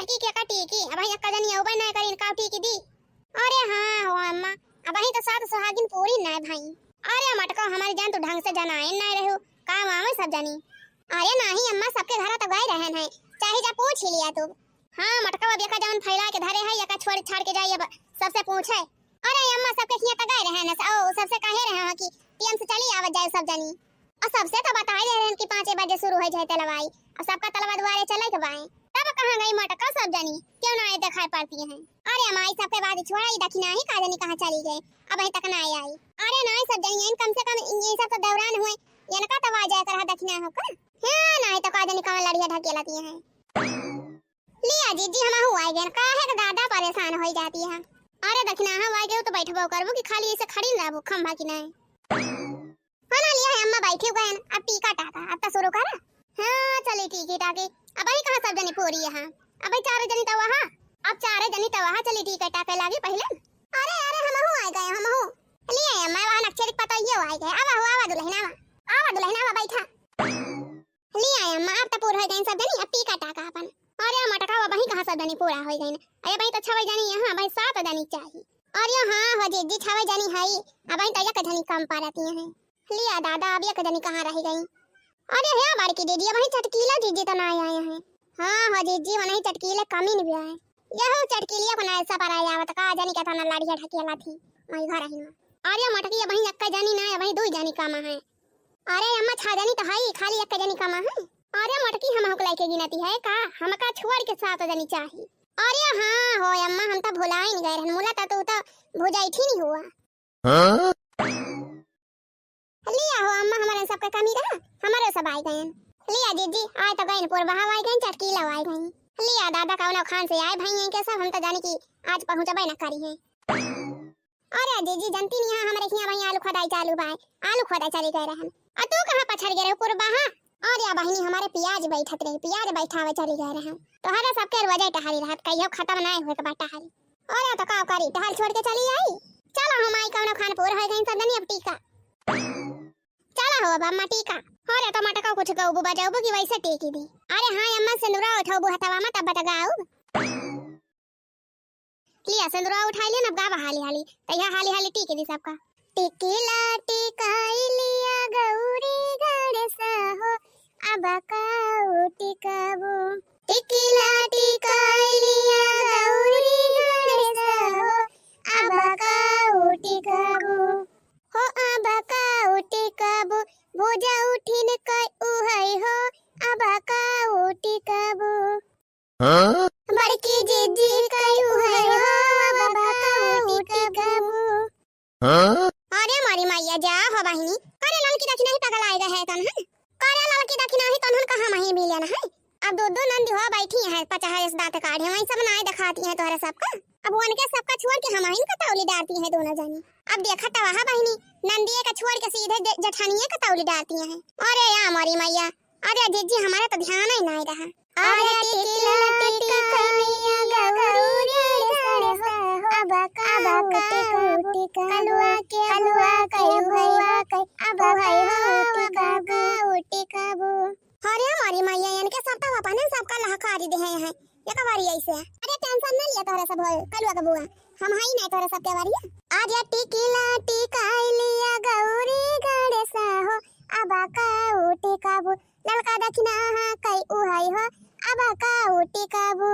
मटकी के कटी की अब ही अक्का जनी उबे ना करिन काठी की दी। अरे हां हो अम्मा अब ही तो सात सुहागिन पूरी ना भाई। अरे मटका हमारी जान तो ढंग से जनाए ना रहो काम आवे सब जानी। अरे नहीं अम्मा सबके घर तो गए रहन है चाहे जा पूछ ही लिया तू। हां मटका अब एका जान फैला के धरे है एका छोड़ छाड़ के जाई अब सबसे पूछे। अरे अम्मा सबके हिया त गए रहन ओ सबसे कहे रहे हैं कि टीएम से चली आवत जाए सब जानी। और सबसे तो बताए रहे हैं कि 5 बजे शुरू हो जाए तलवाई और सबका तलवा दुआरे चले के बाएं। तब कहां गई मटका सब जानी क्यों ना दिखाई पड़ती है। अरे अम्मा सबके बाद छोड़ा ही दखिना ही का जानी कहां चली गए अब तक ना आई। अरे नहीं सब जानी कम से कम ये सब तो दौरान हुए इनका तो आ जाए कर दखिना हो का हां नहीं तो का जानी कहां लड़िया ढकेलती है। लिया जीजी हम हुआ गए काहे का दादा परेशान हो जाती है। अरे दखिना हम आ गए तो बैठबो करबो कि खाली ऐसे खड़ी रहबो खंभा की नहीं। खाना लिया है अम्मा बैठी गए अब टीका टाका अब तो शुरू करा। हां चली टीके टाके अब ही कहां सब जनी पूरी है अब ही चार जनी तो वहां अब चार जनी तो वहां चली टीका टाके लागी पहले। अरे अरे हम हो आ गए हम हो लिए अम्मा वहां अक्षरिक पता ही हो आ गए अब आवा दुल्हना बैठा लिए अम्मा अब तो पूरा हो गए सब जनी अब टीका टाका अपन। अरे मटका अब ही कहां सब जनी पूरा हो गए अरे भाई तो 6 जनी यहां भाई 7 जनी चाहिए। अरे हां हो जी 6 जनी है अब ही तो एक जनी कम पा रहती है। लिया दादा अब एक जनी कहां रह गई। अरे है बार की दीदी वही चटकीला दीदी तो ना आए हैं। हां हो दीदी वही चटकीले कमी नहीं आए यहो चटकीलिया को ना ऐसा पर आया आवत का जनी के थाना लाड़िया ढकेला थी वही घर ही में। अरे मटकी वही एक जनी ना वही दो जनी कम है। अरे अम्मा 6 जनी तो है खाली एक जनी कम है। अरे मटकी हम हुक लेके गिनती है का हमका छोड़ के 7 जनी चाहिए। अरे हां हो अम्मा हम तो भुला ही नहीं गए रहन मुला तो भुजाई थी नहीं हुआ। हां लिया हो अम्मा हमारे सबका कमी रहा हमारे सब आए गए। लिया दीदी आए तो गए पूर्व बहाव आए गए चटकीला आए गए। लिया दादा कौनो खान से आए भाई के सब हम तो जाने की आज पहुंचबे न करी है। अरे दीदी जानती नहीं हमारे यहां भाई आलू खदाई चालू बाय आलू खदाई चली गए रहन और तू कहां पछड़ गए पूर्व बहा। अरे बहिनी हमारे प्याज बैठत रही प्याज बैठावे चली गए रहन तो हरे सबके वजह टहरी रहत कहियो खत्म ना होए के बाटा हरी। अरे तो का करी टहल छोड़ के चली आई चलो हम आई कौनो खान पूर हो गई सब नहीं अब टीका चला हो अब अम्मा टीका। अरे तो मटका कुछ गऊ बजाऊ की वैसे टेकी दी। अरे हां अम्मा सिंदूरा उठाओ हथवा में तब बताओ लिया सिंदूरा उठा लिया ना गावा हाली हाली तैया हाली हाली टीके दी सबका। टिकिला टिकाई लिया गौरी गणेश हो अब का टिकाबो टिकिला टिकाई लिया गौरी गणेश हो अब का टिकाबो हो अब का टिकाबो भोजा उठिन कई उहई हो अब का टिकाबो हां बड़की जीजी कई उहई हो अब का टिकाबो हां। अरे मारी मैया जा हो बहिनी अरे लड़की दखिना ही पगल आएगा है तन है करे लड़की दखिना ही तन कहां मही मिलन है। अब दो नंदी हो बैठी है 50 दांत काढ़े वही सब नाय दिखाती है तोहरा सबका अब उनके सबका छोड़ के हम ही कतौली डालती है दोनों जनी। अब देखा तो वहां बहिनी नंदिए का छोड़ के सीधे जठानिए कतौली डालती है। अरे या मारी मैया अरे जीजी हमारा तो ध्यान ही नहीं रहा। अरे टिकिला टिकिया गौरी गणेश अब का टिका कलुआ कई हुआ कई अब भाई हो टिकाबो। अरे हमारी मैया इनके सब तो अपने सबका लहकारी दे है ये कवारी ऐसे। अरे टेंशन न लिया तोरा सब कलुआ का बुआ हम हाई नहीं तोरा सब के वारिया। आज टिकिला टिकाई लिया गौरी गणेश हो अब का टिकाबो ललका दखिना कई उहाई हो अब का टिकाबो।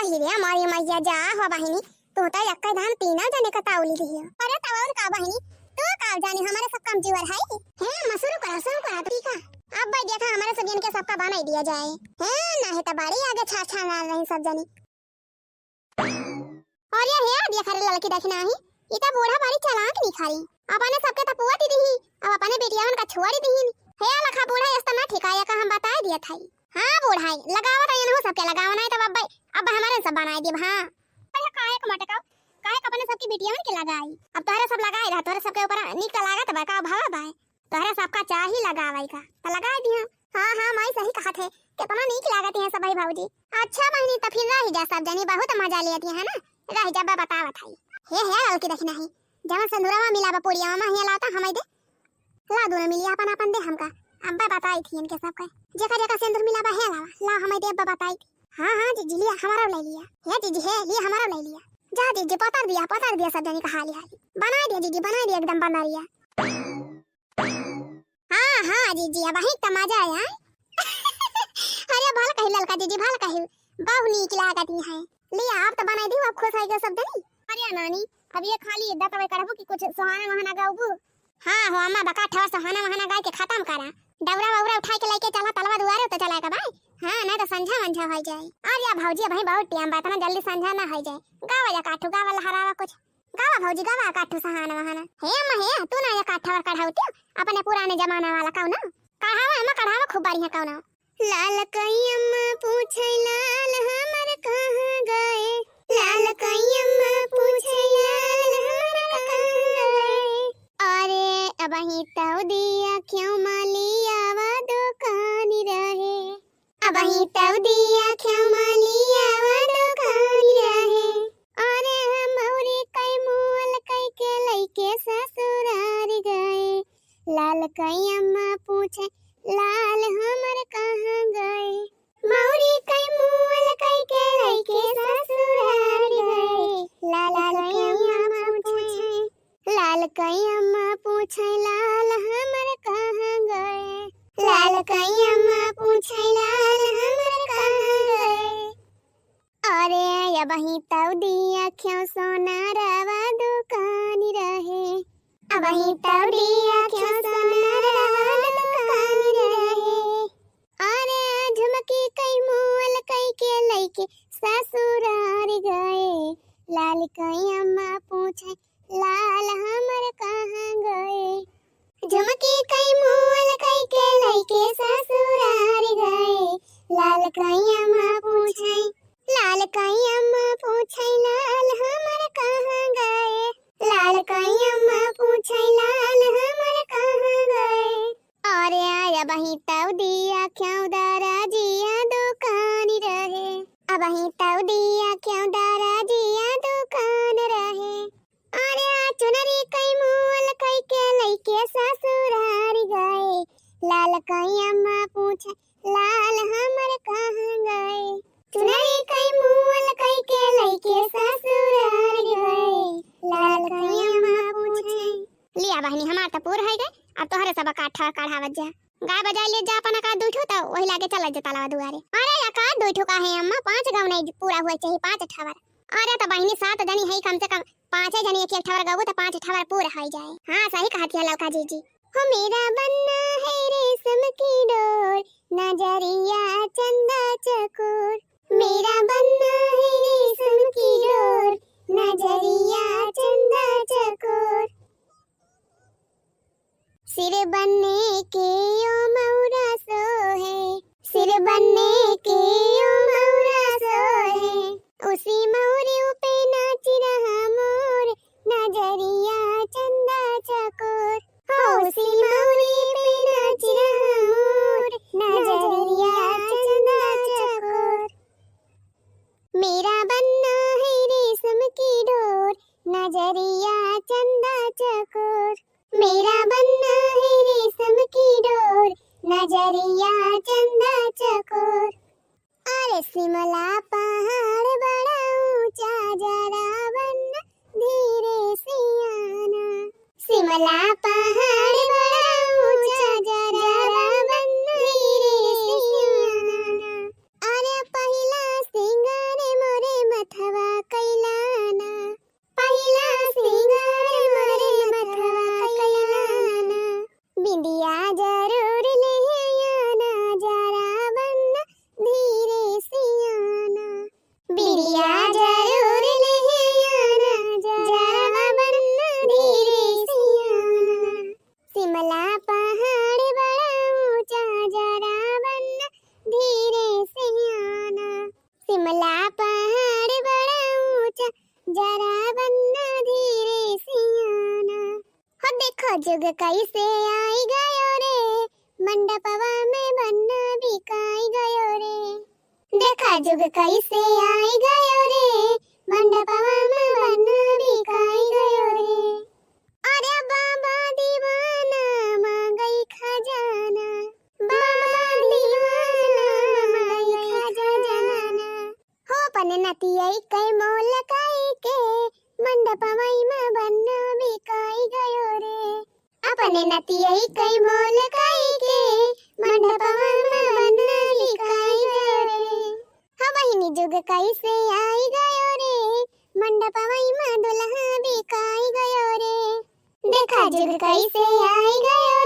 अहि रे हमारी मैया जा हो बहिनी तो यक्का धान तीना जाने का ताउली दी है। अरे तवर का बहिनी तो का जाने हमारे सब कम जीवर है हैं मसुरु करा ठीक है। अब भाई देखा हमारे सब इनके सबका बना ही दिया जाए हैं ना है तो बाड़ी आगे छा ना रही सब जनी। और ये है देखा रे लड़की देखना ही इता बूढ़ा बाड़ी चलाक नहीं खारी अपने सबके तो पुआ दी अब अपने बेटियां का छोड़ी दी है लखा बूढ़ा इतना ना ठिकाया का हम बता दिया था। हां बूढ़ा लगावा तो इनको सबके लगावा नहीं तो अब हमारे सब बनाए दी। हां अरे काहे का मटका काहे का अपने सबकी बेटियां के लगाई अब तोरे सब लगाए रहा तोरे सबके ऊपर निक लागत बा का भावा बा तोरे सबका चाही लगावाई का तो लगा दिया। हां मैं सही कहा थे कितना निक लागत है सब भाई भाऊजी। अच्छा बहनी तो फिर रह जा सब जनी बहुत मजा लेती है ना रह जा बतावत है हे लड़की देखना है जहां सिंदूरवा मिलावा पोड़िया में हे लाता हमें दे ला दोनों मिली अपन दे हमका अब्बा बताई थी इनके सबका जगह जगह सिंदूर मिलावा है ला हमें दे अब्बा बताई थी। हां जीजी लिया हमारा ले लिया, हे जीजी है लिया हमारा ले लिया। जा जीजी पतर दिया सब जनी का हाली हाली बना दिया जीजी, बना दिया एकदम बना दिया। हाँ जीजी अब ही मजा आया। अरे भल कही ललका जीजी भल कही बहु नीक लागत है लिया आप तो बनाई दी, आप खुश है सब जनी। अरे नानी अब ये खाली दतवे करबो कि कुछ सुहाना वहाना गाऊबो। हां हो अम्मा बका ठवा सुहाना वहाना गाय के खत्म करा, डवरा ववरा उठा के लेके चला तलवा दुआरे तो चलाएगा भाई। हां नहीं तो संझा मंझा हो जाए। अरे या भौजी भाई बहुत टाइम बात ना जल्दी संझा ना हो जाए। गावा या काठू गावा लहरावा कुछ गावा भौजी गावा काठू सुहाना वहाना। हे अम्मा हे तू ना या काठवा कढ़ाउती अपने पुराने जमाना वाला कौन कढ़ावा अम्मा कढ़ावा खूब बढ़िया कौन। लाल कई अम्मा पूछे लाल हमर कहां गए, लाल कई अम्मा पूछे लाल हमर कहां गए। अरे अब ही तो दिया क्यों मालिया वा दुकान रहे, अब ही तो दिया क्यों मालिया वा दुकान रहे। अरे हम औरे कई मोल कई के लइके ससुरार गए, लाल कई अम्मा पूछे लाल हमर कहां गए। मौरी कई मोल कई के लइके ससुरार गए, लाल कई अम्मा पूछे लाल कई अम्मा पूछे लाल हमर कहां गए, लाल कई अम्मा पूछे लाल हमर कहां गए। अरे अब ही तो दिया क्यों सोना रवा दुकान रहे, अब ही तो दिया क्यों सोना रवा दुकान रहे। अरे झुमकी कई मोल कई के लइके ससुरार गए, लाल कई अम्मा पूछे लाल हमर कहां गए। झुमकी कई मोल कई के लइके ससुरार गए, लाल कई अम्मा पूछे लाल कई अम्मा पूछे लाल हमर कहां गए, लाल कई अम्मा पूछे लाल हमर कहां गए। अरे आया बही तव दिया क्यों दारा जिया दुकान रहे, अब ही तव दिया क्यों दारा जिया दुकान रहे। अरे चुनरी कई मोल कई के लइके ससुरार गए, लाल कई अम्मा पूछे लाल हमर कहां गए। चुनरी कई मोल कई के लइके ससुरार गए, लाल कई अम्मा पूछे। लिया बहनी हमार त पूर है गए, अब तोहरे सब काठा काढ़ावत जा। गाय बजा ले जा अपन का दूठो त ओही लागे चल जा तलावा दुआरे। अरे या का दूठो का है अम्मा 5 गांव नहीं पूरा हुआ चाहिए 5 ठवर। अरे त बहनी 7 जनी है कम से कम 5 जनी एक ठवर गाबो त 5 ठवर पूरा हो जाए। हां सही कहत है ललका जीजी। हो मेरा बनना है रेशम की डोर, नजरिया चंदा चकोर, मेरा बनना है रेशम की डोर, नजरिया चंदा चकोर। सिर बनने के ओ मौरा सो है, सिर बनने के ओ मौरा सो है, उसी मौरे पे नाच रहा मोर, नजरिया चंदा चकोर। हो उसी मौरे पे नाच रहा मोर, नजरिया चंदा चकोर। मेरा बनना है रेशम की डोर, नजरिया चंदा चकोर, मेरा बनना है रेशम की डोर, नजरिया चंदा चकोर। अरे शिमला पहाड़ बड़ा ऊंचा जरा बनना धीरे से आना, शिमला पहाड़ बड़ा ऊंचा जरा बनना धीरे से आना। अरे पहला सिंगार मोरे मथवा कैलाना, पहला सिंगार मोरे मथवा कैलाना, बिंदिया जरूर ले आना जरा बनना धीरे से आना, बिंदिया जरूर ले आना जरा बनना धीरे से आना। शिमला पहाड़ बड़ा ऊंचा जरा बनना धीरे से आना, शिमला पहाड़ बड़ा ऊंचा जरा बनना धीरे से आना। हो देखो जुग कैसे आई गयो रे, मंडपवा में बनना बिकाई गयो रे, देखा जुग कैसे आई गयो रे, मंडपवा में बनना बिकाई गयो रे। अरे बाबा दीवाना मांगई खजाना, बाबा दीवाना मांगई खजाना, अपन नतियई कई मोल काई के मंडपमई में बन्ना बिकाई गयो रे। अपन नतियई कई मोल काई के मंडपमई में बन्ना बिकाई गयो रे। हाँ बहिनी जुग कैसे आई गयो रे, मंडपमई में दुल्हा बिकाई गयो रे। देखा जुग कैसे आई गयो